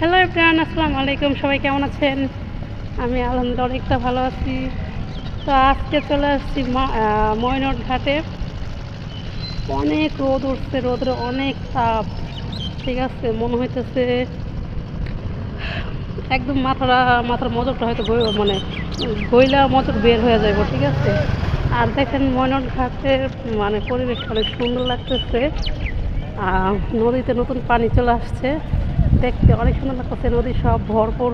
Hello everyone, আসসালামু আলাইকুম। সবাই কেমন আছেন? আমি আলহামদুলিল্লাহ অনেকটা ভালো আছি। তো আজকে চলে আসছি ময়নট ঘাটে। অনেক রোদ উঠছে, রোদের অনেক তাপ। ঠিক আছে, মনে হইতেছে একদম মাথার মজকটা হয়তো গইলা মজক বের হয়ে যাইব। ঠিক আছে, আর দেখেন ময়নট ঘাটের পরিবেশটা অনেক সুন্দর লাগতেছে। নদীতে নতুন পানি চলে আসছে, দেখতে অনেক সুন্দর লাগতেছে। নদী সব ভরপুর,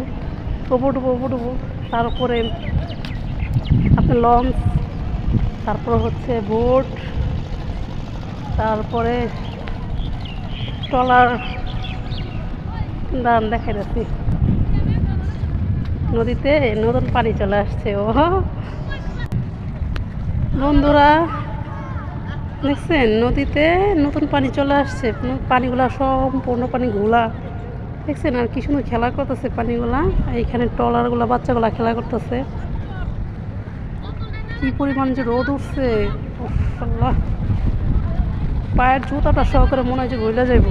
উপডুবো। তারপরে আপনার লঞ্চ, তারপর হচ্ছে বোট, তারপরে ট্রলার। দাঁড়ান দেখাই যাচ্ছি, নদীতে নতুন পানি চলে আসছে। ও বন্ধুরা, দেখছেন নদীতে নতুন পানি চলে আসছে। পানিগুলা সম্পূর্ণ পানি ঘোলা, দেখছেন? আর কি সুন্দর খেলা করতেছে পানিগুলা। এইখানে ট্রলারগুলা, বাচ্চাগুলা খেলা করতেছে। কি পরিমাণ যে রোদ উঠছে, আল্লাহ, পায়ের জুতাটা সহকারে মনে হয় যে গইলা যাইব।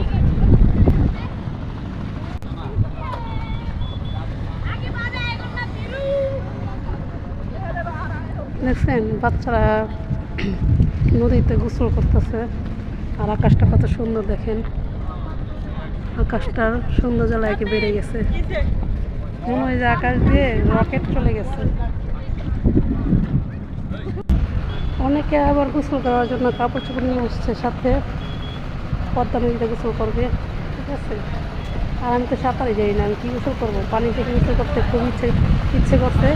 দেখছেন বাচ্চারা নদীতে গোসল করতেছে। আর আকাশটা কত সুন্দর দেখেন, আকাশটার সৌন্দর্য লাগে বেড়ে গেছে। মনে হয় যে আকাশ দিয়ে রকেট চলে গেছে। অনেকে আবার গোসল করার জন্য কাপড় চোপড় নিয়ে আসছে সাথে, পদ্মা নদীতে গোসল করবে। ঠিক আছে, আর আমি তো সাঁতারে যাই না, আমি কী গোসল করবো? পানি থেকে গোসল করতে খুব ইচ্ছে করছে,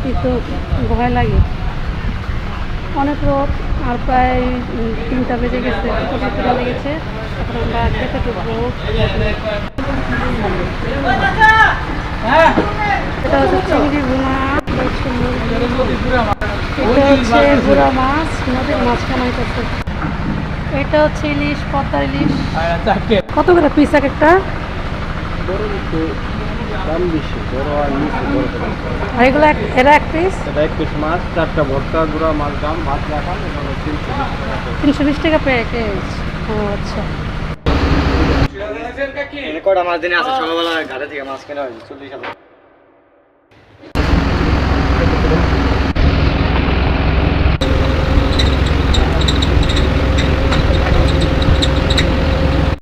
কিন্তু ভয় লাগে। অনেক রোদ, আর প্রায় 3টা বেজে গেছে, দুপুরে লেগেছে। এখন আমরা খেতে ঢুকবো। এটা হচ্ছে চিংড়ি ভুনা, এটা হচ্ছে গুড়া মাছ, নদীর মাছ বানাইতেছে। এটা হচ্ছে ইলিশ, পদ্মার ইলিশ। কত করে পিস এক একটা? এগুলো এরা এক পিস? এক পিস মাছ, 4টা ভর্তা গুঁড়া মাছ, দাম মাছ রাখা 320 টাকা প্যাকেজ। ও আচ্ছা, কটা মাছ দিনে আছে? সকালবেলা ঘাটে থেকে মাছ কেনা হয়েছে 40 টাকা।